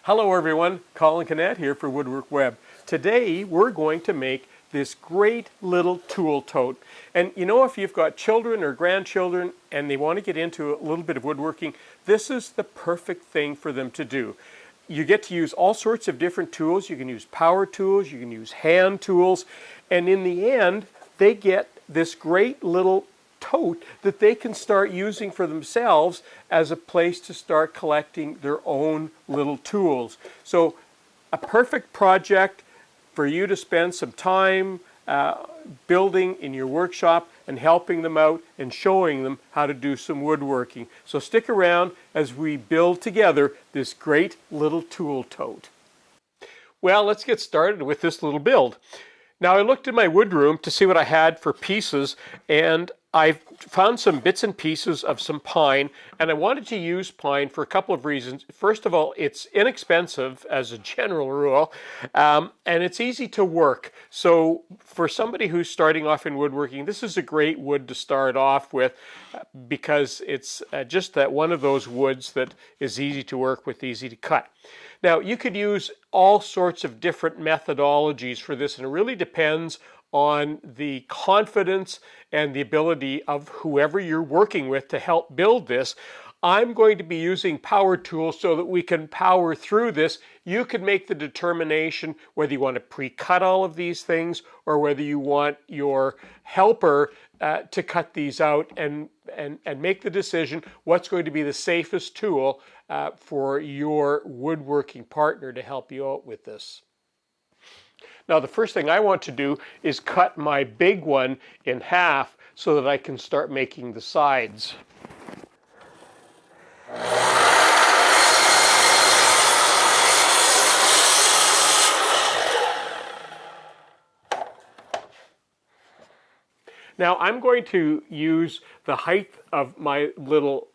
Hello everyone, Colin Canet here for Woodwork Web. Today we're going to make this great little tool tote. And you know, if you've got children or grandchildren and they want to get into a little bit of woodworking, this is the perfect thing for them to do. You get to use all sorts of different tools. You can use power tools, you can use hand tools, and in the end they get this great little tote that they can start using for themselves as a place to start collecting their own little tools. So a perfect project for you to spend some time building in your workshop and helping them out and showing them how to do some woodworking. So stick around as we build together this great little tool tote. Well, let's get started with this little build. Now I looked in my wood room to see what I had for pieces, and I found some bits and pieces of some pine, and I wanted to use pine for a couple of reasons. First of all, it's inexpensive as a general rule, and it's easy to work. So for somebody who's starting off in woodworking, this is a great wood to start off with because it's just that one of those woods that is easy to work with, easy to cut. Now, you could use all sorts of different methodologies for this, and it really depends on the confidence and the ability of whoever you're working with to help build this. I'm going to be using power tools so that we can power through this. You can make the determination whether you want to pre-cut all of these things or whether you want your helper to cut these out and make the decision what's going to be the safest tool for your woodworking partner to help you out with this. Now, the first thing I want to do is cut my big one in half so that I can start making the sides. Now I'm going to use the height of my little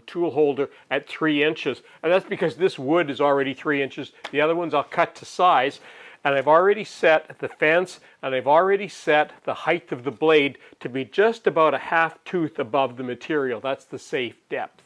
tool holder at 3 inches, and that's because this wood is already 3 inches. The other ones I'll cut to size, and I've already set the fence and I've already set the height of the blade to be just about a half tooth above the material. That's the safe depth.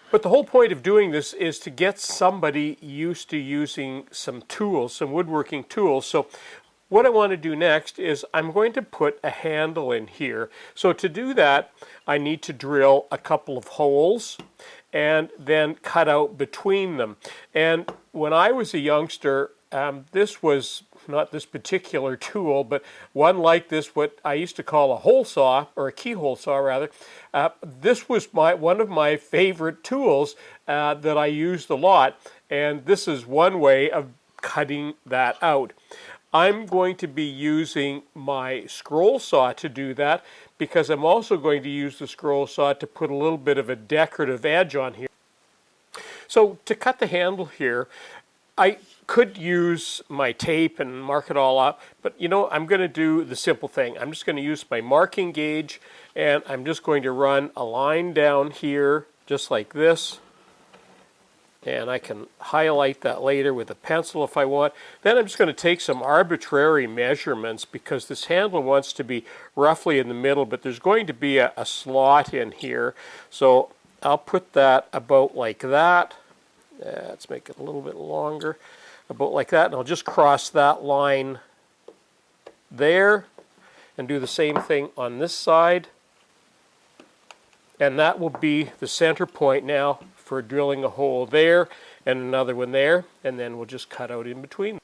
But the whole point of doing this is to get somebody used to using some tools, some woodworking tools. So what I want to do next is I'm going to put a handle in here. So to do that, I need to drill a couple of holes and then cut out between them. And when I was a youngster, this was not this particular tool, but one like this, what I used to call a hole saw, or a keyhole saw rather. This was one of my favorite tools that I used a lot, and this is one way of cutting that out. I'm going to be using my scroll saw to do that, because I'm also going to use the scroll saw to put a little bit of a decorative edge on here. So to cut the handle here, I could use my tape and mark it all up, but you know, I'm going to do the simple thing. I'm just going to use my marking gauge, and I'm just going to run a line down here just like this, and I can highlight that later with a pencil if I want. Then I'm just going to take some arbitrary measurements because this handle wants to be roughly in the middle, but there's going to be a slot in here, so I'll put that about like that. Let's make it a little bit longer, about like that, and I'll just cross that line there and do the same thing on this side, and that will be the center point now for drilling a hole there and another one there, and then we'll just cut out in between.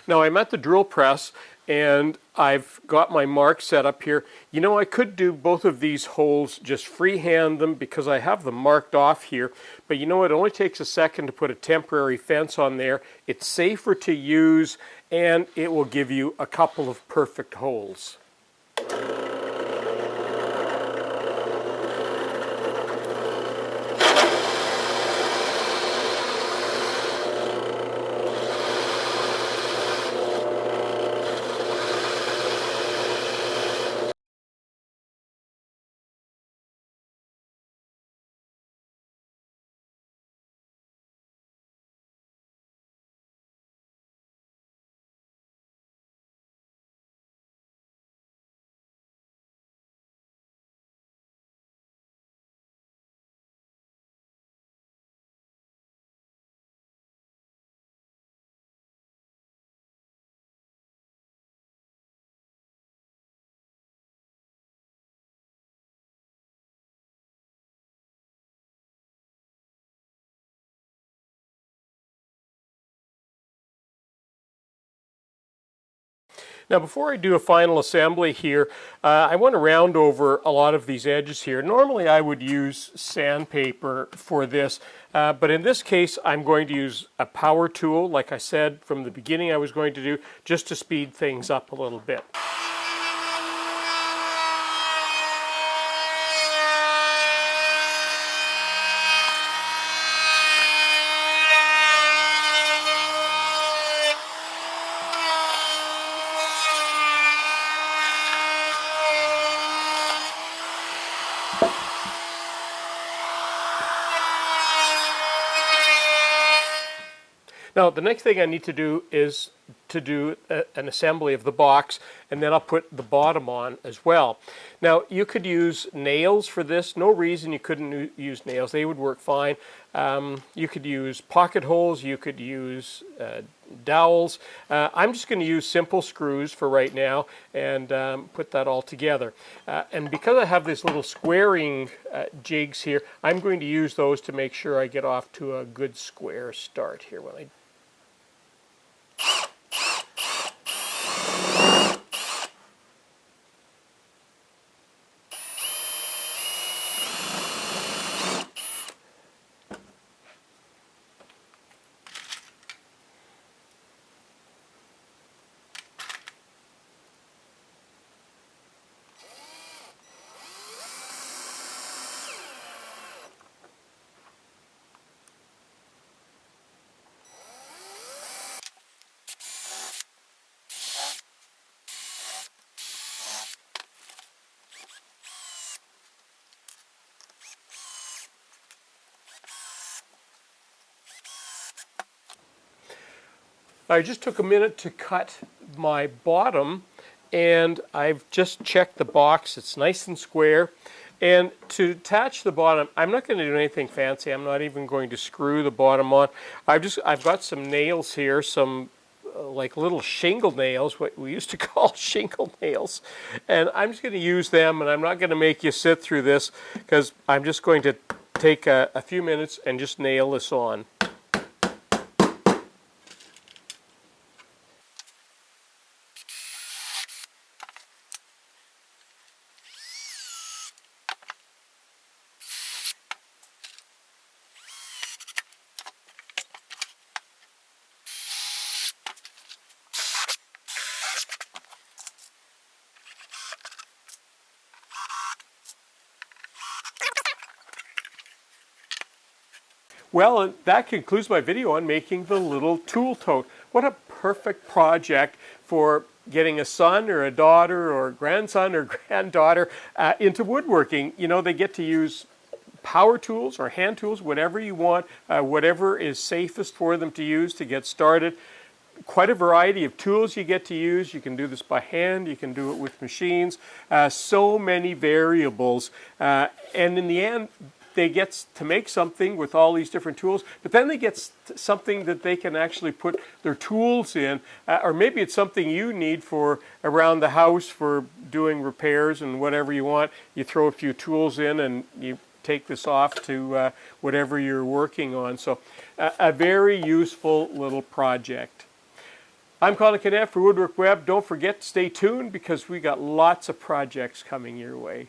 Now I'm at the drill press and I've got my mark set up here. You know, I could do both of these holes, just freehand them because I have them marked off here, but you know, it only takes a second to put a temporary fence on there. It's safer to use, and it will give you a couple of perfect holes. Now before I do a final assembly here, I want to round over a lot of these edges here. Normally I would use sandpaper for this, but in this case I'm going to use a power tool, like I said from the beginning I was going to do, just to speed things up a little bit. Now the next thing I need to do is to do an assembly of the box, and then I'll put the bottom on as well. Now you could use nails for this. No reason you couldn't use nails. They would work fine. You could use pocket holes. You could use dowels. I'm just going to use simple screws for right now and put that all together. And because I have these little squaring jigs here, I'm going to use those to make sure I get off to a good square start here when I just took a minute to cut my bottom, and I've just checked the box. It's nice and square. And to attach the bottom, I'm not going to do anything fancy. I'm not even going to screw the bottom on. I've got some nails here, some like little shingle nails, what we used to call shingle nails. And I'm just going to use them, and I'm not going to make you sit through this because I'm just going to take a few minutes and just nail this on. Well, that concludes my video on making the little tool tote. What a perfect project for getting a son or a daughter or grandson or granddaughter into woodworking. You know, they get to use power tools or hand tools, whatever you want, whatever is safest for them to use to get started. Quite a variety of tools you get to use. You can do this by hand, you can do it with machines, so many variables. And in the end, they get to make something with all these different tools, but then they get something that they can actually put their tools in, or maybe it's something you need for around the house for doing repairs and whatever you want. You throw a few tools in and you take this off to whatever you're working on. So a very useful little project. I'm Colin Cadet for Woodwork Web. Don't forget to stay tuned because we got lots of projects coming your way.